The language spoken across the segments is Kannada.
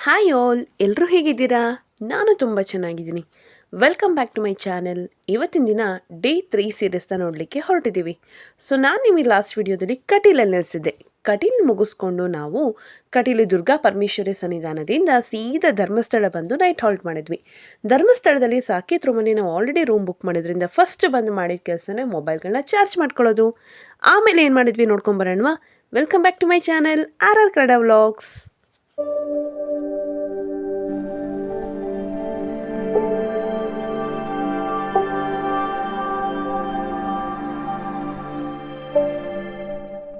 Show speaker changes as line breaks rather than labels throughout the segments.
ಹಾಯ್ ಆಲ್, ಎಲ್ಲರೂ ಹೇಗಿದ್ದೀರಾ? ನಾನು ತುಂಬ ಚೆನ್ನಾಗಿದ್ದೀನಿ. Welcome back to my channel. ಇವತ್ತಿನ ದಿನ ಡೇ 3 ಸೀರೀಸ್ನ ನೋಡಲಿಕ್ಕೆ ಹೊರಟಿದ್ದೀವಿ. ಸೊ ನಾನು ನಿಮಗೆ ಲಾಸ್ಟ್ ವಿಡಿಯೋದಲ್ಲಿ ಕಟೀಲಲ್ಲಿ ನೆಲೆಸಿದ್ದೆ. ಕಟೀಲ್ ಮುಗಿಸ್ಕೊಂಡು ನಾವು ಕಟೀಲು ದುರ್ಗಾ ಪರಮೇಶ್ವರಿ ಸನ್ನಿಧಾನದಿಂದ ಸೀದಾ ಧರ್ಮಸ್ಥಳ ಬಂದು ನೈಟ್ ಹಾಲ್ಟ್ ಮಾಡಿದ್ವಿ. ಧರ್ಮಸ್ಥಳದಲ್ಲಿ ಸಾಕೇತ್ ರೂಮಲ್ಲಿ ನಾವು ಆಲ್ರೆಡಿ ರೂಮ್ ಬುಕ್ ಮಾಡಿದ್ರಿಂದ ಫಸ್ಟ್ ಬಂದು ಮಾಡಿದ ಕೆಲಸನೇ ಮೊಬೈಲ್ಗಳನ್ನ ಚಾರ್ಜ್ ಮಾಡ್ಕೊಳ್ಳೋದು. ಆಮೇಲೆ ಏನು ಮಾಡಿದ್ವಿ ನೋಡ್ಕೊಂಬರೋಣವಾ? Welcome back to my channel RR Kannada vlogs.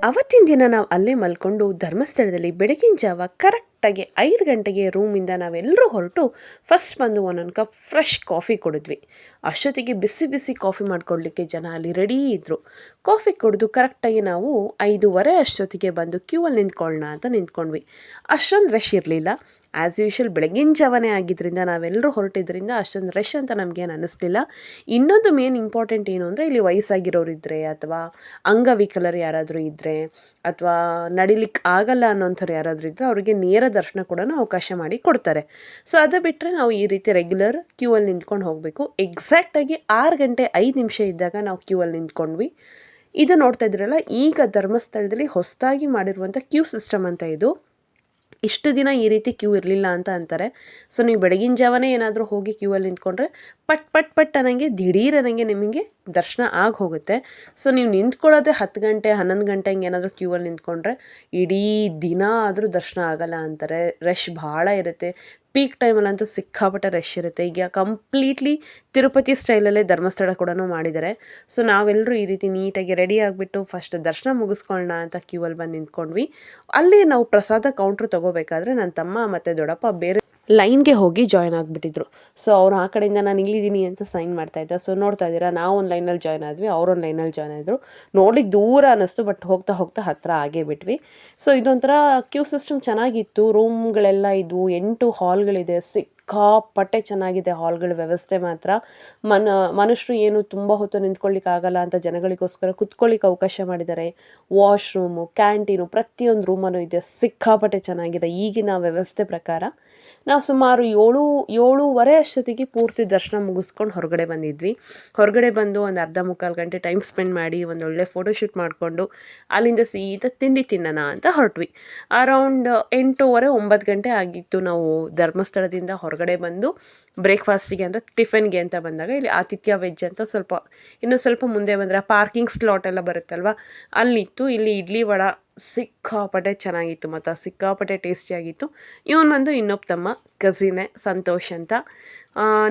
ಅವತ್ತಿನ ದಿನ ನಾವು ಅಲ್ಲೇ ಮಲ್ಕೊಂಡು ಧರ್ಮಸ್ಥಳದಲ್ಲಿ ಬೆಳಗಿನ ಜಾವ ಕರೆಕ್ಟಾಗಿ 5 ಗಂಟೆಗೆ ರೂಮಿಂದ ನಾವೆಲ್ಲರೂ ಹೊರಟು ಫಸ್ಟ್ ಬಂದು ಒಂದೊಂದು ಕಪ್ ಫ್ರೆಶ್ ಕಾಫಿ ಕುಡಿದ್ವಿ. ಅಷ್ಟೊತ್ತಿಗೆ ಬಿಸಿ ಬಿಸಿ ಕಾಫಿ ಮಾಡಿಕೊಡ್ಲಿಕ್ಕೆ ಜನ ಅಲ್ಲಿ ರೆಡಿ ಇದ್ದರು. ಕಾಫಿ ಕುಡಿದು ಕರೆಕ್ಟಾಗಿ ನಾವು 5:30 ಅಷ್ಟೊತ್ತಿಗೆ ಬಂದು ಕ್ಯೂವಲ್ಲಿ ನಿಂತ್ಕೊಳ್ಳೋಣ ಅಂತ ನಿಂತ್ಕೊಂಡ್ವಿ. ಅಷ್ಟೊಂದು ರಶ್ ಇರಲಿಲ್ಲ. ಆ್ಯಸ್ ಯೂಶುವಲ್ ಬೆಳಗಿನ ಜಾವನೇ ಆಗಿದ್ದರಿಂದ ನಾವೆಲ್ಲರೂ ಹೊರಟಿದ್ದರಿಂದ ಅಷ್ಟೊಂದು ರಶ್ ಅಂತ ನಮಗೇನು ಅನ್ನಿಸ್ಲಿಲ್ಲ. ಇನ್ನೊಂದು ಮೇನ್ ಇಂಪಾರ್ಟೆಂಟ್ ಏನು ಅಂದರೆ ಇಲ್ಲಿ ವಯಸ್ಸಾಗಿರೋರು ಇದ್ದರೆ ಅಥವಾ ಅಂಗವಿಕಲರು ಯಾರಾದರೂ ಇದ್ದರೆ ಅಥವಾ ನಡಿಲಿಕ್ಕೆ ಆಗಲ್ಲ ಅನ್ನೋಂಥವ್ರು ಯಾರಾದರೂ ಇದ್ದರೆ ಅವರಿಗೆ ನೇರ ದರ್ಶನ ಕೂಡ ಅವಕಾಶ ಮಾಡಿ ಕೊಡ್ತಾರೆ. ಸೊ ಅದು ಬಿಟ್ಟರೆ ನಾವು ಈ ರೀತಿ ರೆಗ್ಯುಲರ್ ಕ್ಯೂವಲ್ಲಿ ನಿಂತ್ಕೊಂಡು ಹೋಗಬೇಕು. ಎಕ್ಸಾಕ್ಟಾಗಿ 6 ಗಂಟೆ 5 ನಿಮಿಷ ಇದ್ದಾಗ ನಾವು ಕ್ಯೂವಲ್ಲಿ ನಿಂತ್ಕೊಂಡ್ವಿ. ಇದು ನೋಡ್ತಾ ಇದ್ರಲ್ಲ, ಈಗ ಧರ್ಮಸ್ಥಳದಲ್ಲಿ ಹೊಸದಾಗಿ ಮಾಡಿರುವಂಥ ಕ್ಯೂ ಸಿಸ್ಟಮ್ ಅಂತ ಇದು. ಇಷ್ಟು ದಿನ ಈ ರೀತಿ ಕ್ಯೂ ಇರಲಿಲ್ಲ ಅಂತ ಅಂತಾರೆ. ಸೊ ನೀವು ಬೆಳಗಿನ ಜಾವನೇ ಏನಾದರೂ ಹೋಗಿ ಕ್ಯೂವಲ್ಲಿ ನಿಂತ್ಕೊಂಡ್ರೆ ಪಟ್ ಪಟ್ ಪಟ್ ಅನ್ನಂಗೆ ದಿಢೀರನಂಗೆ ನಿಮಗೆ ದರ್ಶನ ಆಗಿ ಹೋಗುತ್ತೆ. ಸೊ ನೀವು ನಿಂತ್ಕೊಳ್ಳೋದೇ 10 ಗಂಟೆ 11 ಗಂಟೆ ಹಿಂಗೆ ಏನಾದರೂ ಕ್ಯೂವಲ್ಲಿ ನಿಂತ್ಕೊಂಡ್ರೆ ಇಡೀ ದಿನ ಆದರೂ ದರ್ಶನ ಆಗಲ್ಲ ಅಂತಾರೆ. ರಶ್ ಭಾಳ ಇರುತ್ತೆ. ಪೀಕ್ ಟೈಮಲ್ಲಂತೂ ಸಿಕ್ಕಾಪಟ್ಟೆ ರಶ್ ಇರುತ್ತೆ. ಈಗ ಕಂಪ್ಲೀಟ್ಲಿ ತಿರುಪತಿ ಸ್ಟೈಲಲ್ಲೇ ಧರ್ಮಸ್ಥಳ ಕೂಡ ಮಾಡಿದ್ದಾರೆ. ಸೊ ನಾವೆಲ್ಲರೂ ಈ ರೀತಿ ನೀಟಾಗಿ ರೆಡಿ ಆಗಿಬಿಟ್ಟು ಫಸ್ಟ್ ದರ್ಶನ ಮುಗಿಸ್ಕೊಳ್ಳೋಣ ಅಂತ ಕ್ಯೂವಲ್ಲಿ ಬಂದು ನಿಂತ್ಕೊಂಡ್ವಿ. ಅಲ್ಲಿ ನಾವು ಪ್ರಸಾದ ಕೌಂಟ್ರ್ ತೊಗೋಬೇಕಾದ್ರೆ ನನ್ನ ತಮ್ಮ ಮತ್ತು ದೊಡ್ಡಪ್ಪ ಬೇರೆ ಲೈನ್ಗೆ ಹೋಗಿ ಜಾಯ್ನ್ ಆಗಿಬಿಟ್ಟಿದ್ರು. ಸೊ ಅವ್ರು ಆ ಕಡೆಯಿಂದ ನಾನು ಇಲ್ಲಿದ್ದೀನಿ ಅಂತ ಸೈನ್ ಮಾಡ್ತಾಯಿದ್ದೆ. ಸೊ ನೋಡ್ತಾ ಇದ್ದೀರಾ, ನಾವು ಒಂದು ಲೈನಲ್ಲಿ ಜಾಯ್ನ್ ಆದ್ವಿ, ಅವರೊಂದು ಲೈನಲ್ಲಿ ಜಾಯ್ನ್ ಆದರು. ನೋಡ್ಲಿಕ್ಕೆ ದೂರ ಅನ್ನಿಸ್ತು, ಬಟ್ ಹೋಗ್ತಾ ಹೋಗ್ತಾ ಹತ್ತಿರ ಆಗೇ ಬಿಟ್ವಿ. ಸೊ ಇದೊಂಥರ ಕ್ಯೂ ಸಿಸ್ಟಮ್ ಚೆನ್ನಾಗಿತ್ತು. ರೂಮ್ಗಳೆಲ್ಲ ಇದ್ವು, 8 ಹಾಲ್ಗಳಿದೆ. ಸಿಕ್ಕಾಪಟ್ಟೆ ಚೆನ್ನಾಗಿದೆ ಹಾಲ್ಗಳ ವ್ಯವಸ್ಥೆ ಮಾತ್ರ. ಮನುಷ್ಯರು ಏನು ತುಂಬ ಹೊತ್ತು ನಿಂತ್ಕೊಳ್ಳಿಕ್ಕೆ ಆಗಲ್ಲ ಅಂತ ಜನಗಳಿಗೋಸ್ಕರ ಕುತ್ಕೊಳ್ಳಿಕ್ಕೆ ಅವಕಾಶ ಮಾಡಿದ್ದಾರೆ. ವಾಶ್ರೂಮು, ಕ್ಯಾಂಟೀನು ಪ್ರತಿಯೊಂದು ರೂಮಲ್ಲೂ ಇದೆ. ಸಿಕ್ಕಾಪಟ್ಟೆ ಚೆನ್ನಾಗಿದೆ ಈಗಿನ ವ್ಯವಸ್ಥೆ ಪ್ರಕಾರ. ನಾವು ಸುಮಾರು 7:30 ಅಷ್ಟೊತ್ತಿಗೆ ಪೂರ್ತಿ ದರ್ಶನ ಮುಗಿಸ್ಕೊಂಡು ಹೊರಗಡೆ ಬಂದಿದ್ವಿ. ಹೊರಗಡೆ ಬಂದು ಒಂದು ಅರ್ಧ ಮುಕ್ಕಾಲು ಗಂಟೆ ಟೈಮ್ ಸ್ಪೆಂಡ್ ಮಾಡಿ ಒಂದೊಳ್ಳೆ ಫೋಟೋಶೂಟ್ ಮಾಡಿಕೊಂಡು ಅಲ್ಲಿಂದ ಸೀದಾ ತಿಂಡಿ ತಿನ್ನೋಣ ಅಂತ ಹೊರಟ್ವಿ. ಅರೌಂಡ್ 8:30 9 ಗಂಟೆ ಆಗಿತ್ತು. ನಾವು ಧರ್ಮಸ್ಥಳದಿಂದ ಹೊರಗಡೆ ಬಂದು ಬ್ರೇಕ್ಫಾಸ್ಟಿಗೆ ಅಂದರೆ ಟಿಫನ್ಗೆ ಅಂತ ಬಂದಾಗ ಇಲ್ಲಿ ಆತಿಥ್ಯ ವೆಜ್ ಅಂತ ಇನ್ನೂ ಸ್ವಲ್ಪ ಮುಂದೆ ಬಂದರೆ ಪಾರ್ಕಿಂಗ್ ಸ್ಲಾಟ್ ಎಲ್ಲ ಬರುತ್ತಲ್ವ, ಅಲ್ಲಿತ್ತು. ಇಲ್ಲಿ ಇಡ್ಲಿ ವಡೆ ಸಿಕ್ಕಾಪಟ್ಟೆ ಚೆನ್ನಾಗಿತ್ತು ಮತ್ತು ಸಿಕ್ಕಾಪಟ್ಟೆ ಟೇಸ್ಟಿಯಾಗಿತ್ತು. ಇವನು ಬಂದು ಇನ್ನೊಬ್ಬ ತಮ್ಮ ಕಸಿನೇ ಸಂತೋಷ್ ಅಂತ.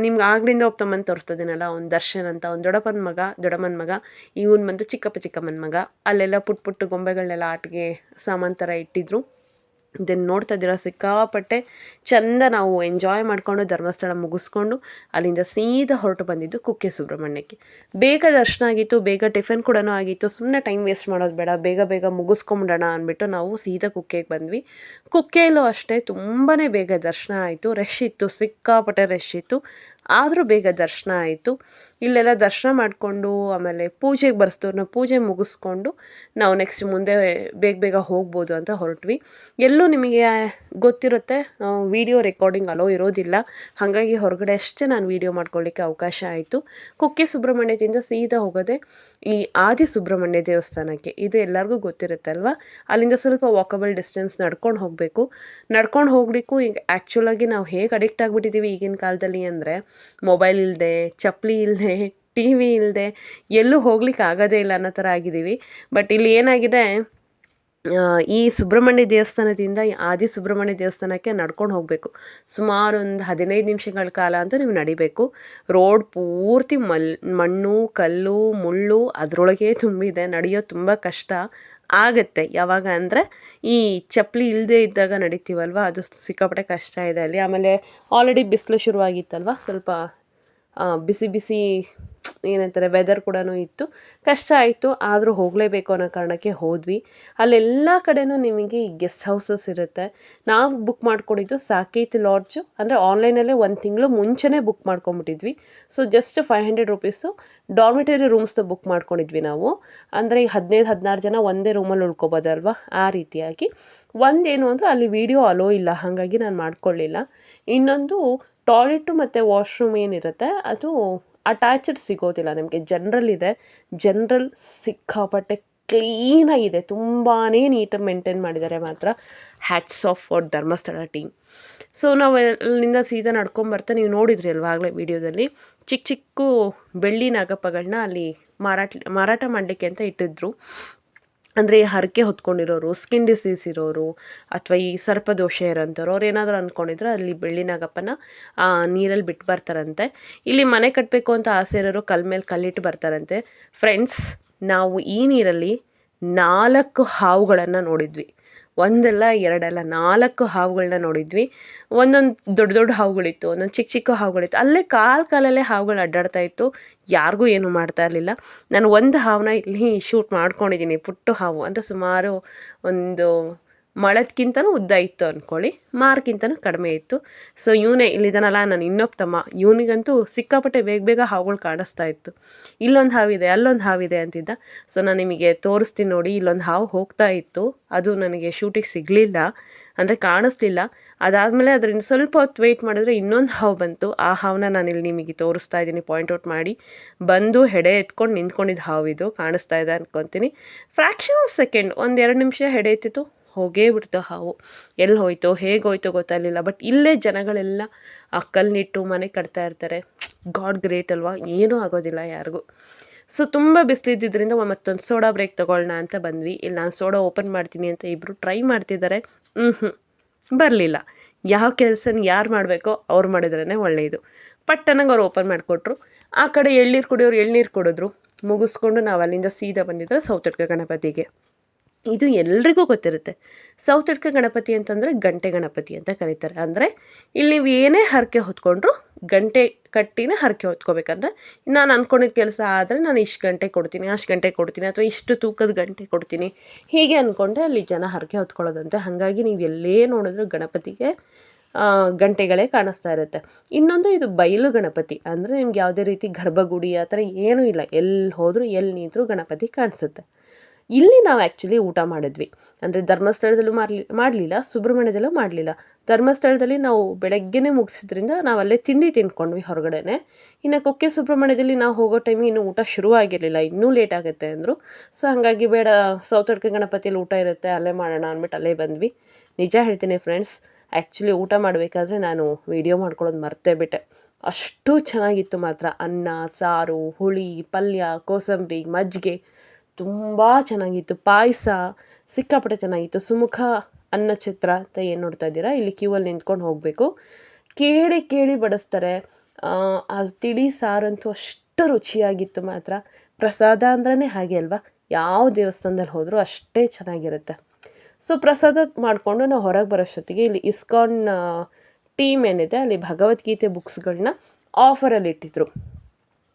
ನಿಮ್ಗೆ ಆಗ್ಲಿಂದ ಒಬ್ಬ ತಮ್ಮನ ತೋರಿಸ್ತದೇನಲ್ಲ, ಅವ್ನು ದರ್ಶನ್ ಅಂತ, ಅವ್ನು ದೊಡ್ಡಮ್ಮನ ಮಗ. ಇವನು ಬಂದು ಚಿಕ್ಕಮ್ಮನ ಮಗ. ಅಲ್ಲೆಲ್ಲ ಪುಟ್ಟ ಗೊಂಬೆಗಳನ್ನೆಲ್ಲ ಆಟಿಗೆ ಸಾಮಾನು ಥರ ಇಟ್ಟಿದ್ರು. ಇದನ್ನು ನೋಡ್ತಾ ಇದ್ದೀರಾ, ಸಿಕ್ಕಾಪಟ್ಟೆ ಚೆಂದ ನಾವು ಎಂಜಾಯ್ ಮಾಡಿಕೊಂಡು ಧರ್ಮಸ್ಥಳ ಮುಗಿಸ್ಕೊಂಡು ಅಲ್ಲಿಂದ ಸೀದಾ ಹೊರಟು ಬಂದಿದ್ದು ಕುಕ್ಕೆ ಸುಬ್ರಹ್ಮಣ್ಯಕ್ಕೆ. ಬೇಗ ದರ್ಶನ ಆಗಿತ್ತು, ಬೇಗ ಟಿಫನ್ ಕೂಡ ಆಗಿತ್ತು. ಸುಮ್ಮನೆ ಟೈಮ್ ವೇಸ್ಟ್ ಮಾಡೋದು ಬೇಡ, ಬೇಗ ಮುಗಿಸ್ಕೊಂಬಿಡೋಣ ಅಂದ್ಬಿಟ್ಟು ನಾವು ಸೀದಾ ಕುಕ್ಕೆಗೆ ಬಂದ್ವಿ. ಕುಕ್ಕೆಯಲ್ಲೂ ಅಷ್ಟೇ ತುಂಬಾ ಬೇಗ ದರ್ಶನ ಆಯಿತು. ರಶ್ ಇತ್ತು, ಸಿಕ್ಕಾಪಟ್ಟೆ ರಶ್ ಇತ್ತು, ಆದರೂ ಬೇಗ ದರ್ಶನ ಆಯಿತು. ಇಲ್ಲೆಲ್ಲ ದರ್ಶನ ಮಾಡಿಕೊಂಡು ಆಮೇಲೆ ಪೂಜೆಗೆ ಬರ್ಸ್ದವ್ರನ್ನ ಪೂಜೆ ಮುಗಿಸ್ಕೊಂಡು ನಾವು ನೆಕ್ಸ್ಟ್ ಮುಂದೆ ಬೇಗ ಹೋಗ್ಬೋದು ಅಂತ ಹೊರಟ್ವಿ. ಎಲ್ಲೂ ನಿಮಗೆ ಗೊತ್ತಿರುತ್ತೆ ವಿಡಿಯೋ ರೆಕಾರ್ಡಿಂಗ್ ಅಲೋ ಇರೋದಿಲ್ಲ, ಹಾಗಾಗಿ ಹೊರಗಡೆ ಅಷ್ಟೇ ನಾನು ವಿಡಿಯೋ ಮಾಡ್ಕೊಳ್ಳಿಕ್ಕೆ ಅವಕಾಶ ಆಯಿತು. ಕುಕ್ಕೆ ಸುಬ್ರಹ್ಮಣ್ಯದಿಂದ ಸೀದಾ ಹೋಗೋದೆ ಈ ಆದಿ ಸುಬ್ರಹ್ಮಣ್ಯ ದೇವಸ್ಥಾನಕ್ಕೆ. ಇದು ಎಲ್ಲರಿಗೂ ಗೊತ್ತಿರುತ್ತೆ ಅಲ್ವಾ. ಅಲ್ಲಿಂದ ಸ್ವಲ್ಪ ವಾಕಬಲ್ ಡಿಸ್ಟೆನ್ಸ್ ನಡ್ಕೊಂಡು ಹೋಗಬೇಕು. ನಡ್ಕೊಂಡು ಹೋಗ್ಲಿಕ್ಕೂ ಈಗ ಆ್ಯಕ್ಚುಲಾಗಿ ನಾವು ಹೇಗೆ ಅಡಿಕ್ಟ್ ಆಗಿಬಿಟ್ಟಿದ್ದೀವಿ ಈಗಿನ ಕಾಲದಲ್ಲಿ ಅಂದರೆ, ಮೊಬೈಲ್ ಇಲ್ಲದೆ, ಚಪ್ಪಲಿ ಇಲ್ಲದೆ, TV ಇಲ್ಲದೆ ಎಲ್ಲೂ ಹೋಗ್ಲಿಕ್ಕೆ ಆಗೋದೇ ಇಲ್ಲ ಅನ್ನೋ ಥರ ಆಗಿದ್ದೀವಿ. ಬಟ್ ಇಲ್ಲಿ ಏನಾಗಿದೆ, ಈ ಸುಬ್ರಹ್ಮಣ್ಯ ದೇವಸ್ಥಾನದಿಂದ ಆದಿ ಸುಬ್ರಹ್ಮಣ್ಯ ದೇವಸ್ಥಾನಕ್ಕೆ ನಡ್ಕೊಂಡು ಹೋಗಬೇಕು. ಸುಮಾರು ಒಂದು 15 ನಿಮಿಷಗಳ ಕಾಲ ಅಂತೂ ನೀವು ನಡಿಬೇಕು. ರೋಡ್ ಪೂರ್ತಿ ಮಣ್ಣು, ಕಲ್ಲು, ಮುಳ್ಳು ಅದರೊಳಗೆ ತುಂಬಿದೆ. ನಡೆಯೋದು ತುಂಬ ಕಷ್ಟ ಆಗುತ್ತೆ. ಯಾವಾಗ ಅಂದರೆ ಈ ಚಪ್ಪಲಿ ಇಲ್ಲದೆ ಇದ್ದಾಗ ನಡಿತೀವಲ್ವ, ಅದು ಸಿಕ್ಕಾಪಟ್ಟೆ ಕಷ್ಟ ಇದೆ ಅಲ್ಲಿ. ಆಮೇಲೆ ಆಲ್ರೆಡಿ ಬಿಸಿಲು ಶುರುವಾಗಿತ್ತಲ್ವ, ಸ್ವಲ್ಪ ಬಿಸಿ ಏನಂತಾರೆ ವೆದರ್ ಕೂಡ ಇತ್ತು, ಕಷ್ಟ ಆಯಿತು. ಆದರೂ ಹೋಗಲೇಬೇಕು ಅನ್ನೋ ಕಾರಣಕ್ಕೆ ಹೋದ್ವಿ. ಅಲ್ಲೆಲ್ಲ ಕಡೆನೂ ನಿಮಗೆ ಈ ಗೆಸ್ಟ್ ಹೌಸಸ್ ಇರುತ್ತೆ. ನಾವು ಬುಕ್ ಮಾಡ್ಕೊಂಡಿದ್ದು ಸಾಕೇತ್ ಲಾಡ್ಜು, ಅಂದರೆ ಆನ್ಲೈನಲ್ಲೇ 1 ತಿಂಗಳು ಮುಂಚೆನೇ ಬುಕ್ ಮಾಡ್ಕೊಂಬಿಟ್ಟಿದ್ವಿ. ಸೊ ಜಸ್ಟ್ 500 ರುಪೀಸು ಡಾರ್ಮಿಟರಿ ರೂಮ್ಸ್ನ ಬುಕ್ ಮಾಡ್ಕೊಂಡಿದ್ವಿ ನಾವು. ಅಂದರೆ ಈ 15-16 ಜನ ಒಂದೇ ರೂಮಲ್ಲಿ ಉಳ್ಕೊಬೋದಲ್ವ, ಆ ರೀತಿಯಾಗಿ. ಒಂದೇನು ಅಂದರೆ ಅಲ್ಲಿ ವಿಡಿಯೋ ಅಲೋ ಇಲ್ಲ, ಹಾಗಾಗಿ ನಾನು ಮಾಡ್ಕೊಳ್ಳಿಲ್ಲ. ಇನ್ನೊಂದು ಟಾಯ್ಲೆಟು ಮತ್ತು ವಾಶ್ರೂಮ್ ಏನಿರುತ್ತೆ ಅದು ಅಟ್ಯಾಚಡ್ ಸಿಗೋದಿಲ್ಲ ನಿಮಗೆ. ಜನರಲ್ ಇದೆ. ಜನರಲ್ ಸಿಕ್ಕಾಪಟ್ಟೆ ಕ್ಲೀನಾಗಿದೆ, ತುಂಬಾ ನೀಟಾಗಿ ಮೇಂಟೈನ್ ಮಾಡಿದ್ದಾರೆ ಮಾತ್ರ. Hats off for Dharmasthala team. So ನಾವು ಅಲ್ಲಿಂದ ಸೀದಾ ನಡ್ಕೊಂಬರ್ತಾ, ನೀವು ನೋಡಿದ್ರಿ ಅಲ್ವ ಆಗಲೇ ವೀಡಿಯೋದಲ್ಲಿ, ಚಿಕ್ಕ ಚಿಕ್ಕ ಬೆಳ್ಳಿ ನಾಗಪ್ಪಗಳನ್ನ ಅಲ್ಲಿ ಮಾರಾಟ ಮಾಡಲಿಕ್ಕೆ ಅಂತ ಇಟ್ಟಿದ್ರು. ಅಂದರೆ ಈ ಹರಕೆ ಹೊತ್ಕೊಂಡಿರೋರು, ಸ್ಕಿನ್ ಡಿಸೀಸ್ ಇರೋರು, ಅಥವಾ ಈ ಸರ್ಪದೋಷ ಇರೋಂಥವ್ರು, ಅವ್ರು ಏನಾದರೂ ಅಂದ್ಕೊಂಡಿದ್ರೆ ಅಲ್ಲಿ ಬೆಳ್ಳಿ ನಾಗಪ್ಪನ ನೀರಲ್ಲಿ ಬಿಟ್ಟು ಬರ್ತಾರಂತೆ. ಇಲ್ಲಿ ಮನೆ ಕಟ್ಟಬೇಕು ಅಂತ ಆಸೆ ಇರೋರು ಕಲ್ಲ ಮೇಲೆ ಕಲ್ಲಿಟ್ಟು ಬರ್ತಾರಂತೆ. ಫ್ರೆಂಡ್ಸ್, ನಾವು ಈ ನೀರಲ್ಲಿ 4 ಹಾವುಗಳನ್ನು ನೋಡಿದ್ವಿ. ಒಂದಲ್ಲ ಎರಡಲ್ಲ 4 ಹಾವುಗಳನ್ನ ನೋಡಿದ್ವಿ. ಒಂದೊಂದು ದೊಡ್ಡ ದೊಡ್ಡ ಹಾವುಗಳಿತ್ತು, ಒಂದೊಂದು ಚಿಕ್ಕ ಚಿಕ್ಕ ಹಾವುಗಳಿತ್ತು. ಅಲ್ಲೇ ಕಾಲಲ್ಲೇ ಹಾವುಗಳು ಅಡ್ಡಾಡ್ತಾ ಇತ್ತು. ಯಾರಿಗೂ ಏನೂ ಮಾಡ್ತಾ ಇರಲಿಲ್ಲ. ನಾನು ಒಂದು ಹಾವನ್ನ ಇಲ್ಲಿ ಶೂಟ್ ಮಾಡ್ಕೊಂಡಿದ್ದೀನಿ. ಪುಟ್ಟ ಹಾವು, ಅಂದರೆ ಸುಮಾರು ಒಂದು ಮೊಳಕ್ಕಿಂತನೂ ಉದ್ದ ಇತ್ತು ಅಂದ್ಕೊಳ್ಳಿ, ಮಾರ್ಕ್ಕಿಂತನೂ ಕಡಿಮೆ ಇತ್ತು. ಸೊ ಇವನೇ ಇಲ್ಲಿದ್ದಾನಲ್ಲ ನಾನು ಇನ್ನೊಬ್ಬ ತಮ್ಮ, ಇವನಿಗಂತೂ ಸಿಕ್ಕಾಪಟ್ಟೆ ಬೇಗ ಹಾವುಗಳು ಕಾಣಿಸ್ತಾ ಇತ್ತು. ಇಲ್ಲೊಂದು ಹಾವಿದೆ, ಅಲ್ಲೊಂದು ಹಾವಿದೆ ಅಂತಿದ್ದ. ಸೊ ನಾನು ನಿಮಗೆ ತೋರಿಸ್ತೀನಿ ನೋಡಿ. ಇಲ್ಲೊಂದು ಹಾವು ಹೋಗ್ತಾ ಇತ್ತು, ಅದು ನನಗೆ ಶೂಟಿಗೆ ಸಿಗಲಿಲ್ಲ, ಅಂದರೆ ಕಾಣಿಸ್ಲಿಲ್ಲ. ಅದಾದಮೇಲೆ ಅದರಿಂದ ಸ್ವಲ್ಪ ಹೊತ್ತು ವೆಯ್ಟ್ ಮಾಡಿದ್ರೆ ಇನ್ನೊಂದು ಹಾವು ಬಂತು. ಆ ಹಾವನ್ನ ನಾನು ಇಲ್ಲಿ ನಿಮಗೆ ತೋರಿಸ್ತಾ ಇದ್ದೀನಿ, ಪಾಯಿಂಟ್ಔಟ್ ಮಾಡಿ. ಬಂದು ಹೆಡೆ ಎತ್ಕೊಂಡು ನಿಂತ್ಕೊಂಡಿದ್ದು ಹಾವು ಇದು, ಕಾಣಿಸ್ತಾ ಇದೆ ಅನ್ಕೊತೀನಿ. ಫ್ರ್ಯಾಕ್ಷನ್ ಆಫ್ ಸೆಕೆಂಡ್, 1-2 ನಿಮಿಷ ಹೆಡೆ ಎತ್ತಿತ್ತು, ಹೋಗೇ ಬಿಡ್ತು ಹಾವು. ಎಲ್ಲಿ ಹೋಯ್ತೋ ಹೇಗೋಯ್ತೋ ಗೊತ್ತಾಗಲಿಲ್ಲ. ಬಟ್ ಇಲ್ಲೇ ಜನಗಳೆಲ್ಲ ಆ ಕಲ್ಲಿಟ್ಟು ಮನೆ ಕಟ್ತಾ ಇರ್ತಾರೆ. ಗಾಡ್ ಗ್ರೇಟ್ ಅಲ್ವಾ, ಏನೂ ಆಗೋದಿಲ್ಲ ಯಾರಿಗೂ. ಸೊ ತುಂಬ ಬಿಸಿಲಿದ್ದರಿಂದ ಮತ್ತೊಂದು ಸೋಡಾ ಬ್ರೇಕ್ ತೊಗೊಳ್ಳೋಣ ಅಂತ ಬಂದ್ವಿ. ಇಲ್ಲಿ ನಾನು ಸೋಡಾ ಓಪನ್ ಮಾಡ್ತೀನಿ ಅಂತ ಇಬ್ಬರು ಟ್ರೈ ಮಾಡ್ತಿದ್ದಾರೆ. ಬರಲಿಲ್ಲ. ಯಾವ ಕೆಲಸನ ಯಾರು ಮಾಡಬೇಕೋ ಅವ್ರು ಮಾಡಿದ್ರೇ ಒಳ್ಳೆಯದು. ಪಟ್ಟನಾಗ ಅವ್ರು ಓಪನ್ ಮಾಡಿಕೊಟ್ರು. ಆ ಕಡೆ ಎಳ್ನೀರು ಕುಡಿಯೋರು ಎಳ್ನೀರು ಕುಡಿದ್ರು. ಮುಗಿಸ್ಕೊಂಡು ನಾವು ಅಲ್ಲಿಂದ ಸೀದಾ ಬಂದಿದ್ರೆ ಸೌತಡ್ಕ ಗಣಪತಿಗೆ. ಇದು ಎಲ್ರಿಗೂ ಗೊತ್ತಿರುತ್ತೆ. ಸೌತಡ್ಕ ಗಣಪತಿ ಅಂತಂದರೆ ಗಂಟೆ ಗಣಪತಿ ಅಂತ ಕರೀತಾರೆ. ಅಂದರೆ ಇಲ್ಲಿ ನೀವು ಏನೇ ಹರಕೆ ಹೊತ್ಕೊಂಡ್ರು ಗಂಟೆ ಕಟ್ಟಿನೇ ಹರಕೆ ಹೊತ್ಕೋಬೇಕಂದ್ರೆ, ನಾನು ಅಂದ್ಕೊಂಡಿದ್ದ ಕೆಲಸ ಆದರೆ ನಾನು ಇಷ್ಟು ಗಂಟೆ ಕೊಡ್ತೀನಿ, ಅಷ್ಟು ಗಂಟೆ ಕೊಡ್ತೀನಿ, ಅಥವಾ ಇಷ್ಟು ತೂಕದ ಗಂಟೆ ಕೊಡ್ತೀನಿ, ಹೀಗೆ ಅಂದ್ಕೊಂಡೆ ಅಲ್ಲಿ ಜನ ಹರಕೆ ಹೊತ್ಕೊಳ್ಳೋದಂತೆ. ಹಾಗಾಗಿ ನೀವು ಎಲ್ಲೇ ನೋಡಿದ್ರು ಗಣಪತಿಗೆ ಗಂಟೆಗಳೇ ಕಾಣಿಸ್ತಾ ಇರುತ್ತೆ. ಇನ್ನೊಂದು, ಇದು ಬಯಲು ಗಣಪತಿ, ಅಂದರೆ ನಿಮ್ಗೆ ಯಾವುದೇ ರೀತಿ ಗರ್ಭಗುಡಿ ಆ ಥರ ಏನೂ ಇಲ್ಲ. ಎಲ್ಲಿ ಹೋದರೂ ಎಲ್ಲಿ ನಿಂತರೂ ಗಣಪತಿ ಕಾಣಿಸುತ್ತೆ. ಇಲ್ಲಿ ನಾವು ಆ್ಯಕ್ಚುಲಿ ಊಟ ಮಾಡಿದ್ವಿ. ಅಂದರೆ ಧರ್ಮಸ್ಥಳದಲ್ಲೂ ಮಾಡಲಿಲ್ಲ, ಸುಬ್ರಹ್ಮಣ್ಯದಲ್ಲೂ ಮಾಡಲಿಲ್ಲ. ಧರ್ಮಸ್ಥಳದಲ್ಲಿ ನಾವು ಬೆಳಗ್ಗೆನೇ ಮುಗಿಸಿದ್ರಿಂದ ನಾವು ಅಲ್ಲೇ ತಿಂಡಿ ತಿಂದ್ಕೊಂಡ್ವಿ ಹೊರಗಡೆನೆ. ಇನ್ನು ಕುಕ್ಕೆ ಸುಬ್ರಹ್ಮಣ್ಯದಲ್ಲಿ ನಾವು ಹೋಗೋ ಟೈಮಿಗೆ ಇನ್ನೂ ಊಟ ಶುರುವಾಗಿರಲಿಲ್ಲ, ಇನ್ನೂ ಲೇಟ್ ಆಗುತ್ತೆ ಅಂದರು. ಸೊ ಹಾಗಾಗಿ ಬೇಡ, ಸೌತಡ್ಕ ಗಣಪತಿಯಲ್ಲಿ ಊಟ ಇರುತ್ತೆ, ಅಲ್ಲೇ ಮಾಡೋಣ ಅಂದ್ಬಿಟ್ಟು ಅಲ್ಲೇ ಬಂದ್ವಿ. ನಿಜ ಹೇಳ್ತೀನಿ ಫ್ರೆಂಡ್ಸ್, ಆ್ಯಕ್ಚುಲಿ ಊಟ ಮಾಡಬೇಕಾದ್ರೆ ನಾನು ವೀಡಿಯೋ ಮಾಡ್ಕೊಳ್ಳೋದು ಮರ್ತೇ ಬಿಟ್ಟೆ. ಅಷ್ಟು ಚೆನ್ನಾಗಿತ್ತು ಮಾತ್ರ. ಅನ್ನ, ಸಾರು, ಹುಳಿ, ಪಲ್ಯ, ಕೋಸಂಬರಿ, ಮಜ್ಜಿಗೆ ತುಂಬ ಚೆನ್ನಾಗಿತ್ತು. ಪಾಯಸ ಸಿಕ್ಕಾಪಟ್ಟೆ ಚೆನ್ನಾಗಿತ್ತು. ಸುಮುಖ ಅನ್ನ ಛತ್ರ ಅಂತ ಏನು ನೋಡ್ತಾ ಇದ್ದೀರಾ, ಇಲ್ಲಿ ಕ್ಯೂವಲ್ಲಿ ನಿಂತ್ಕೊಂಡು ಹೋಗಬೇಕು. ಕೇಳಿ ಬಡಿಸ್ತಾರೆ. ಆ ತಿಳಿ ಸಾರಂತೂ ಅಷ್ಟು ರುಚಿಯಾಗಿತ್ತು ಮಾತ್ರ. ಪ್ರಸಾದ ಅಂದ್ರೇ ಹಾಗೆ ಅಲ್ವಾ, ಯಾವ ದೇವಸ್ಥಾನದಲ್ಲಿ ಹೋದರೂ ಅಷ್ಟೇ ಚೆನ್ನಾಗಿರುತ್ತೆ. ಸೊ ಪ್ರಸಾದ ಮಾಡಿಕೊಂಡು ನಾವು ಹೊರಗೆ ಬರೋಷ್ಟೊತ್ತಿಗೆ ಇಲ್ಲಿ ಇಸ್ಕಾನ್ ಟೀಮ್ ಏನಿದೆ ಅಲ್ಲಿ ಭಗವದ್ಗೀತೆ ಬುಕ್ಸ್ಗಳನ್ನ ಆಫರಲ್ಲಿ ಇಟ್ಟಿದ್ರು.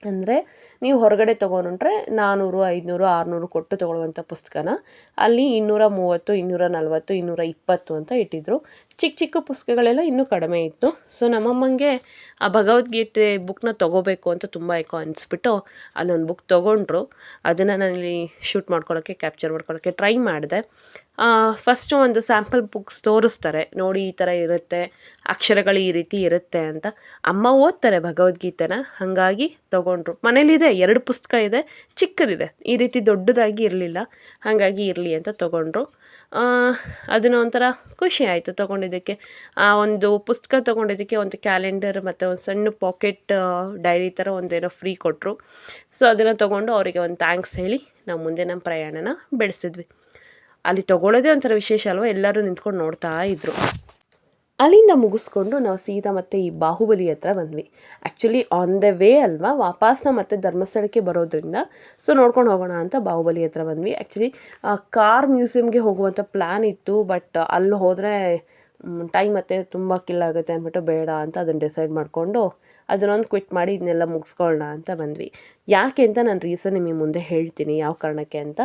ಅಂದರೆ ನೀವು ಹೊರಗಡೆ ತೊಗೊಂಡ್ರೆ 400, 500, 600 ಕೊಟ್ಟು ತೊಗೊಳ್ಳುವಂಥ ಪುಸ್ತಕನ ಅಲ್ಲಿ 230, 240, 220 ಅಂತ ಇಟ್ಟಿದ್ರು. ಚಿಕ್ಕ ಚಿಕ್ಕ ಪುಸ್ತಕಗಳೆಲ್ಲ ಇನ್ನೂ ಕಡಿಮೆ ಇತ್ತು. ಸೊ ನಮ್ಮಮ್ಮಂಗೆ ಆ ಭಗವದ್ಗೀತೆ ಬುಕ್ನ ತೊಗೋಬೇಕು ಅಂತ ತುಂಬ ಅನಿಸ್ಬಿಟ್ಟು ಅಲ್ಲೊಂದು ಬುಕ್ ತೊಗೊಂಡ್ರು. ಅದನ್ನು ನಾನಿಲ್ಲಿ ಶೂಟ್ ಮಾಡ್ಕೊಳ್ಳೋಕ್ಕೆ, ಕ್ಯಾಪ್ಚರ್ ಮಾಡ್ಕೊಳ್ಳೋಕ್ಕೆ ಟ್ರೈ ಮಾಡಿದೆ. ಫಸ್ಟು ಒಂದು ಸ್ಯಾಂಪಲ್ ಬುಕ್ಸ್ ತೋರಿಸ್ತಾರೆ, ನೋಡಿ ಈ ಥರ ಇರುತ್ತೆ, ಅಕ್ಷರಗಳು ಈ ರೀತಿ ಇರುತ್ತೆ ಅಂತ. ಅಮ್ಮ ಓದ್ತಾರೆ ಭಗವದ್ಗೀತೆನ, ಹಾಗಾಗಿ ತೊಗೊಂಡ್ರು. ಮನೇಲಿದೆ 2 ಪುಸ್ತಕ ಇದೆ, ಚಿಕ್ಕದಿದೆ, ಈ ರೀತಿ ದೊಡ್ಡದಾಗಿ ಇರಲಿಲ್ಲ, ಹಾಗಾಗಿ ಇರಲಿ ಅಂತ ತೊಗೊಂಡ್ರು. ಅದನ್ನು ಒಂಥರ ಖುಷಿ ಆಯಿತು ತೊಗೊಂಡಿದ್ದಕ್ಕೆ. ಒಂದು ಪುಸ್ತಕ ತೊಗೊಂಡಿದ್ದಕ್ಕೆ ಒಂದು ಕ್ಯಾಲೆಂಡರ್ ಮತ್ತು ಒಂದು ಸಣ್ಣ ಪಾಕೆಟ್ ಡೈರಿ ಥರ ಒಂದೇನೋ ಫ್ರೀ ಕೊಟ್ಟರು. ಸೊ ಅದನ್ನು ತೊಗೊಂಡು ಅವರಿಗೆ ಒಂದು ಥ್ಯಾಂಕ್ಸ್ ಹೇಳಿ ನಾವು ಮುಂದೆ ನಮ್ಮ ಪ್ರಯಾಣನ ಬೆಳೆಸಿದ್ವಿ. ಅಲ್ಲಿ ತೊಗೊಳ್ಳೋದೇ ಒಂಥರ ವಿಶೇಷ ಅಲ್ವ, ಎಲ್ಲರೂ ನಿಂತ್ಕೊಂಡು ನೋಡ್ತಾ ಇದ್ದರು. ಅಲ್ಲಿಂದ ಮುಗಿಸ್ಕೊಂಡು ನಾವು ಸೀದಾ ಮತ್ತೆ ಈ ಬಾಹುಬಲಿ ಹತ್ರ ಬಂದ್ವಿ. ಆ್ಯಕ್ಚುಲಿ ಆನ್ ದ ವೇ ಅಲ್ವಾ, ವಾಪಸ್ನ ಮತ್ತೆ ಧರ್ಮಸ್ಥಳಕ್ಕೆ ಬರೋದ್ರಿಂದ ಸೊ ನೋಡ್ಕೊಂಡು ಹೋಗೋಣ ಅಂತ ಬಾಹುಬಲಿ ಹತ್ರ ಬಂದ್ವಿ. ಆ್ಯಕ್ಚುಲಿ ಕಾರ್ ಮ್ಯೂಸಿಯಮ್ಗೆ ಹೋಗುವಂಥ ಪ್ಲ್ಯಾನ್ ಇತ್ತು, ಬಟ್ ಅಲ್ಲಿ ಹೋದರೆ ಟೈಮ್ ಮತ್ತೆ ತುಂಬ ಕಿಲ್ಲಾಗುತ್ತೆ ಅಂದ್ಬಿಟ್ಟು ಬೇಡ ಅಂತ ಅದನ್ನು ಡಿಸೈಡ್ ಮಾಡಿಕೊಂಡು ಅದನ್ನೊಂದು ಕ್ವಿಟ್ ಮಾಡಿ ಇದನ್ನೆಲ್ಲ ಮುಗಿಸ್ಕೊಳ್ಳೋಣ ಅಂತ ಬಂದ್ವಿ. ಯಾಕೆ ಅಂತ ನಾನು ರೀಸನ್ ನಿಮಗೆ ಮುಂದೆ ಹೇಳ್ತೀನಿ ಯಾವ ಕಾರಣಕ್ಕೆ ಅಂತ.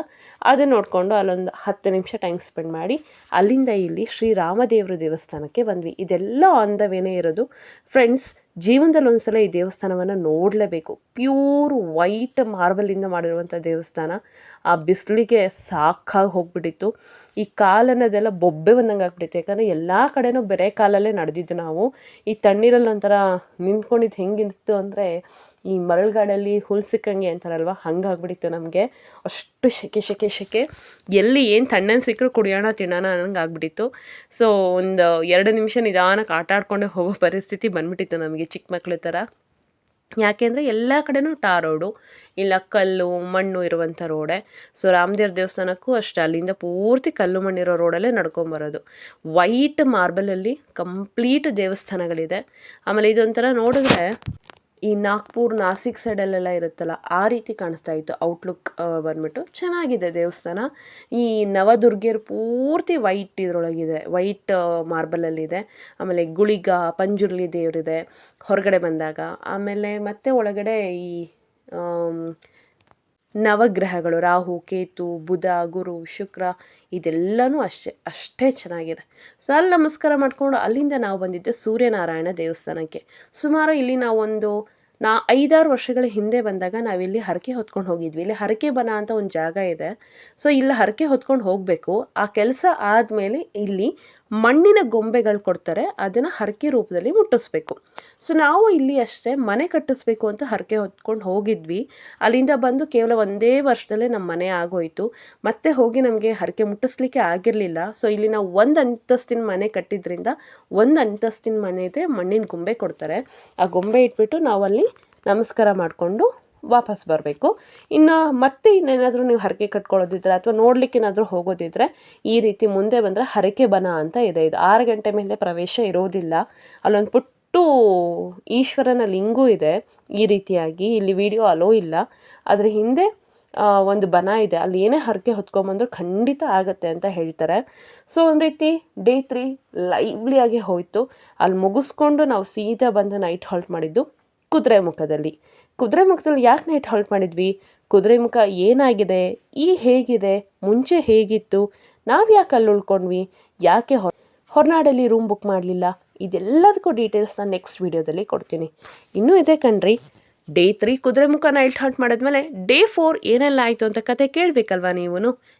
ಅದನ್ನು ನೋಡಿಕೊಂಡು ಅಲ್ಲೊಂದು 10 ನಿಮಿಷ ಟೈಮ್ ಸ್ಪೆಂಡ್ ಮಾಡಿ ಅಲ್ಲಿಂದ ಇಲ್ಲಿ ಶ್ರೀರಾಮದೇವ್ರ ದೇವಸ್ಥಾನಕ್ಕೆ ಬಂದ್ವಿ. ಇದೆಲ್ಲ ಆನ್ ದ ವೇನೇ ಇರೋದು ಫ್ರೆಂಡ್ಸ್. ಜೀವನದಲ್ಲಿ ಒಂದ್ಸಲ ಈ ದೇವಸ್ಥಾನವನ್ನು ನೋಡಲೇಬೇಕು. ಪ್ಯೂರ್ ವೈಟ್ ಮಾರ್ಬಲಿಂದ ಮಾಡಿರುವಂಥ ದೇವಸ್ಥಾನ. ಆ ಬಿಸಿಲಿಗೆ ಸಾಕಾಗಿ ಹೋಗ್ಬಿಟ್ಟಿತ್ತು. ಈ ಕಾಲನ್ನೋದೆಲ್ಲ ಬೊಬ್ಬೆ ಬಂದಂಗೆ ಆಗ್ಬಿಟ್ಟಿತ್ತು. ಯಾಕಂದರೆ ಎಲ್ಲ ಕಡೆನೂ ಬೇರೆ ಕಾಲಲ್ಲೇ ನಡೆದಿದ್ದು ನಾವು. ಈ ತಣ್ಣೀರಲ್ಲಿ ಒಂಥರ ನಿಂತ್ಕೊಂಡಿದ್ದು ಹೆಂಗಿತ್ತು ಅಂದರೆ ಈ ಮರಳುಗಾಡಲ್ಲಿ ಹುಲ್ ಸಿಕ್ಕಂಗೆ ಅಂತಾರಲ್ವ, ಹಂಗಾಗ್ಬಿಟ್ಟಿತ್ತು ನಮಗೆ. ಅಷ್ಟು ಸೆಕೆ ಎಲ್ಲಿ ಏನು ತಣ್ಣನೆ ಸಿಕ್ಕರೂ ಕುಡಿಯೋಣ ತಿನ್ನೋಣ ಅನ್ನಂಗೆ ಆಗ್ಬಿಟ್ಟಿತ್ತು. ಸೊ ಒಂದು 2 ನಿಮಿಷ ನಿಧಾನಕ್ಕೆ ಆಟ ಆಡ್ಕೊಂಡೆ ಹೋಗೋ ಪರಿಸ್ಥಿತಿ ಬಂದ್ಬಿಟ್ಟಿತ್ತು ನಮಗೆ ಚಿಕ್ಕ ಮಕ್ಳ ಥರ. ಯಾಕೆಂದರೆ ಎಲ್ಲ ಕಡೆನೂ ಟಾರ್ ರೋಡು, ಇಲ್ಲ ಕಲ್ಲು ಮಣ್ಣು ಇರುವಂಥ ರೋಡೆ. ಸೊ ರಾಮದೇವ್ರ ದೇವಸ್ಥಾನಕ್ಕೂ ಅಷ್ಟೇ, ಅಲ್ಲಿಂದ ಪೂರ್ತಿ ಕಲ್ಲು ಮಣ್ಣಿರೋ ರೋಡಲ್ಲೇ ನಡ್ಕೊಂಬರೋದು. White ಮಾರ್ಬಲಲ್ಲಿ complete ದೇವಸ್ಥಾನಗಳಿದೆ. ಆಮೇಲೆ ಇದೊಂಥರ ನೋಡಿದ್ರೆ ಈ ನಾಸಿಕ್ ಸೈಡಲ್ಲೆಲ್ಲ ಇರುತ್ತಲ್ಲ ಆ ರೀತಿ ಕಾಣಿಸ್ತಾ ಇತ್ತು ಔಟ್ಲುಕ್ ಬಂದ್ಬಿಟ್ಟು. ಚೆನ್ನಾಗಿದೆ ದೇವಸ್ಥಾನ. ಈ ನವದುರ್ಗೆಯರು ಪೂರ್ತಿ ವೈಟ್ ಇದರೊಳಗಿದೆ, ವೈಟ್ ಮಾರ್ಬಲಲ್ಲಿದೆ. ಆಮೇಲೆ ಗುಳಿಗ ಪಂಜುರ್ಲಿ ದೇವರಿದೆ ಹೊರಗಡೆ ಬಂದಾಗ. ಆಮೇಲೆ ಮತ್ತೆ ಒಳಗಡೆ ಈ ನವಗ್ರಹಗಳು ರಾಹು ಕೇತು ಬುಧ ಗುರು ಶುಕ್ರ ಇದೆಲ್ಲನೂ ಅಷ್ಟೇ ಚೆನ್ನಾಗಿದೆ. ಸೊ ಅಲ್ಲಿ ನಮಸ್ಕಾರ ಮಾಡಿಕೊಂಡು ಅಲ್ಲಿಂದ ನಾವು ಬಂದಿದ್ದೆ ಸೂರ್ಯನಾರಾಯಣ ದೇವಸ್ಥಾನಕ್ಕೆ. ಸುಮಾರು ಇಲ್ಲಿ ನಾವೊಂದು 5-6 ವರ್ಷಗಳ ಹಿಂದೆ ಬಂದಾಗ ನಾವಿಲ್ಲಿ ಹರಕೆ ಹೊತ್ಕೊಂಡು ಹೋಗಿದ್ವಿ. ಇಲ್ಲಿ ಹರಕೆ ಬನ ಅಂತ ಒಂದು ಜಾಗ ಇದೆ. ಸೊ ಇಲ್ಲಿ ಹರಕೆ ಹೊತ್ಕೊಂಡು ಹೋಗಬೇಕು. ಆ ಕೆಲಸ ಆದಮೇಲೆ ಇಲ್ಲಿ ಮಣ್ಣಿನ ಗೊಂಬೆಗಳು ಕೊಡ್ತಾರೆ, ಅದನ್ನು ಹರಕೆ ರೂಪದಲ್ಲಿ ಮುಟ್ಟಿಸ್ಬೇಕು. ಸೊ ನಾವು ಇಲ್ಲಿ ಅಷ್ಟೇ ಮನೆ ಕಟ್ಟಿಸ್ಬೇಕು ಅಂತ ಹರಕೆ ಹೊತ್ಕೊಂಡು ಹೋಗಿದ್ವಿ. ಅಲ್ಲಿಂದ ಬಂದು ಕೇವಲ 1 ವರ್ಷದಲ್ಲೇ ನಮ್ಮ ಮನೆ ಆಗೋಯಿತು. ಮತ್ತೆ ಹೋಗಿ ನಮಗೆ ಹರಕೆ ಮುಟ್ಟಿಸ್ಲಿಕ್ಕೆ ಆಗಿರಲಿಲ್ಲ. ಸೊ ಇಲ್ಲಿ ನಾವು 1 ಅಂತಸ್ತಿನ ಮನೆ ಕಟ್ಟಿದ್ರಿಂದ 1 ಅಂತಸ್ತಿನ ಮನೆದೆ ಮಣ್ಣಿನ ಗೊಂಬೆ ಕೊಡ್ತಾರೆ. ಆ ಗೊಂಬೆ ಇಟ್ಬಿಟ್ಟು ನಾವಲ್ಲಿ ನಮಸ್ಕಾರ ಮಾಡಿಕೊಂಡು ವಾಪಸ್ ಬರಬೇಕು. ಇನ್ನು ಮತ್ತೆ ಇನ್ನೇನಾದರೂ ನೀವು ಹರಕೆ ಕಟ್ಕೊಳ್ಳೋದಿದ್ರೆ ಅಥವಾ ನೋಡಲಿಕ್ಕೇನಾದರೂ ಹೋಗೋದಿದ್ರೆ ಈ ರೀತಿ ಮುಂದೆ ಬಂದರೆ ಹರಕೆ ಬನ ಅಂತ ಇದೆ. ಇದು 6 ಗಂಟೆ ಮೇಲೆ ಪ್ರವೇಶ ಇರೋದಿಲ್ಲ. ಅಲ್ಲೊಂದು ಪುಟ್ಟು ಈಶ್ವರನ ಲಿಂಗು ಇದೆ. ಈ ರೀತಿಯಾಗಿ ಇಲ್ಲಿ ವಿಡಿಯೋ ಅಲೋ ಇಲ್ಲ. ಅದರ ಹಿಂದೆ ಒಂದು ಬನ ಇದೆ. ಅಲ್ಲಿ ಏನೇ ಹರಕೆ ಹೊತ್ಕೊಂಬಂದ್ರು ಖಂಡಿತ ಆಗುತ್ತೆ ಅಂತ ಹೇಳ್ತಾರೆ. ಸೊ ಒಂದು ರೀತಿ ಡೇ 3 ಲೈವ್ಲಿಯಾಗಿ ಹೋಯಿತು. ಅಲ್ಲಿ ಮುಗಿಸ್ಕೊಂಡು ನಾವು ಸೀದಾ ಬಂದು ನೈಟ್ ಹಾಲ್ಟ್ ಮಾಡಿದ್ದು ಕುದುರೆಮುಖದಲ್ಲಿ ಯಾಕೆ ನೈಟ್ ಹಾಲ್ಟ್ ಮಾಡಿದ್ವಿ, ಕುದುರೆಮುಖ ಏನಾಗಿದೆ, ಹೇಗಿದೆ, ಮುಂಚೆ ಹೇಗಿತ್ತು, ನಾವು ಯಾಕೆ ಅಲ್ಲಿ ಉಳ್ಕೊಂಡ್ವಿ, ಯಾಕೆ ಹೊರನಾಡಲ್ಲಿ ರೂಮ್ ಬುಕ್ ಮಾಡಲಿಲ್ಲ, ಇದೆಲ್ಲದಕ್ಕೂ ಡೀಟೇಲ್ಸ್ನ ನೆಕ್ಸ್ಟ್ ವೀಡಿಯೋದಲ್ಲಿ ಕೊಡ್ತೀನಿ. ಇನ್ನೂ ಇದೆ ಕಣ್ರಿ. ಡೇ 3 ಕುದುರೆಮುಖ ನೈಟ್ ಹಾಲ್ಟ್ ಮಾಡಿದ್ಮೇಲೆ ಡೇ 4 ಏನೆಲ್ಲ ಆಯಿತು ಅಂತ ಕತೆ ಕೇಳಬೇಕಲ್ವಾ ನೀವು.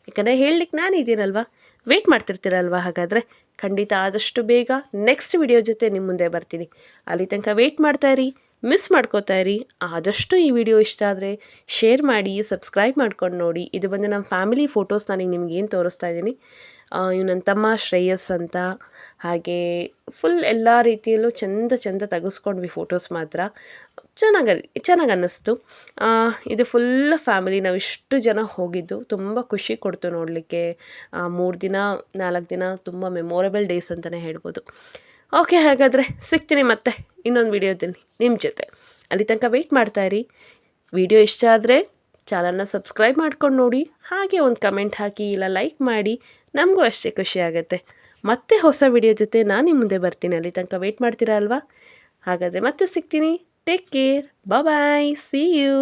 ಯಾಕಂದರೆ ಹೇಳಲಿಕ್ಕೆ ನಾನು ಇದ್ದೀನಲ್ವ, ವೇಟ್ ಮಾಡ್ತಿರ್ತೀರಲ್ವ. ಹಾಗಾದರೆ ಖಂಡಿತ ಆದಷ್ಟು ಬೇಗ ನೆಕ್ಸ್ಟ್ ವಿಡಿಯೋ ಜೊತೆ ನಿಮ್ಮ ಮುಂದೆ ಬರ್ತೀನಿ. ಅಲ್ಲಿ ತನಕ ವೇಟ್ ಮಾಡ್ತಾಯಿರಿ, ಮಿಸ್ ಮಾಡ್ಕೋತಾ ಇರಿ. ಆದಷ್ಟು ಈ ವಿಡಿಯೋ ಇಷ್ಟ ಆದರೆ ಶೇರ್ ಮಾಡಿ, ಸಬ್ಸ್ಕ್ರೈಬ್ ಮಾಡ್ಕೊಂಡು ನೋಡಿ. ಇದು ಬಂದು ನಮ್ಮ ಫ್ಯಾಮಿಲಿ ಫೋಟೋಸ್ ನಾನೀಗ ನಿಮಗೇನು ತೋರಿಸ್ತಾ ಇದ್ದೀನಿ. ಇವು ನನ್ನ ತಮ್ಮ ಶ್ರೇಯಸ್ ಅಂತ. ಹಾಗೆ ಫುಲ್ ಎಲ್ಲ ರೀತಿಯಲ್ಲೂ ಚಂದ ತೆಗೆಸ್ಕೊಂಡ್ವಿ ಫೋಟೋಸ್ ಮಾತ್ರ. ಚೆನ್ನಾಗಿ ಅನ್ನಿಸ್ತು. ಇದು ಫುಲ್ ಫ್ಯಾಮಿಲಿ ನಾವು ಇಷ್ಟು ಜನ ಹೋಗಿದ್ದು ತುಂಬ ಖುಷಿ ಕೊಡ್ತು ನೋಡಲಿಕ್ಕೆ. 3 ದಿನ 4 ದಿನ ತುಂಬ ಮೆಮೊರೇಬಲ್ ಡೇಸ್ ಅಂತಲೇ ಹೇಳ್ಬೋದು. ಓಕೆ, ಹಾಗಾದರೆ ಸಿಗ್ತೀನಿ ಮತ್ತೆ ಇನ್ನೊಂದು ವಿಡಿಯೋದಲ್ಲಿ ನಿಮ್ಮ ಜೊತೆ. ಅಲ್ಲಿ ತನಕ ವೆಯ್ಟ್ ಮಾಡ್ತಾಯಿರಿ. ವಿಡಿಯೋ ಇಷ್ಟ ಆದರೆ ಚಾನಲ್ನ ಸಬ್ಸ್ಕ್ರೈಬ್ ಮಾಡ್ಕೊಂಡು ನೋಡಿ. ಹಾಗೆ ಒಂದು ಕಮೆಂಟ್ ಹಾಕಿ ಇಲ್ಲ ಲೈಕ್ ಮಾಡಿ, ನಮಗೂ ಅಷ್ಟೇ ಖುಷಿ ಆಗುತ್ತೆ. ಮತ್ತೆ ಹೊಸ ವಿಡಿಯೋ ಜೊತೆ ನಾನು ನಿಮ್ಮ ಮುಂದೆ ಬರ್ತೀನಿ. ಅಲ್ಲಿ ತನಕ ವೆಯ್ಟ್ ಮಾಡ್ತೀರಾ ಅಲ್ವಾ? ಹಾಗಾದರೆ ಮತ್ತೆ ಸಿಗ್ತೀನಿ. Take care, bye, see you.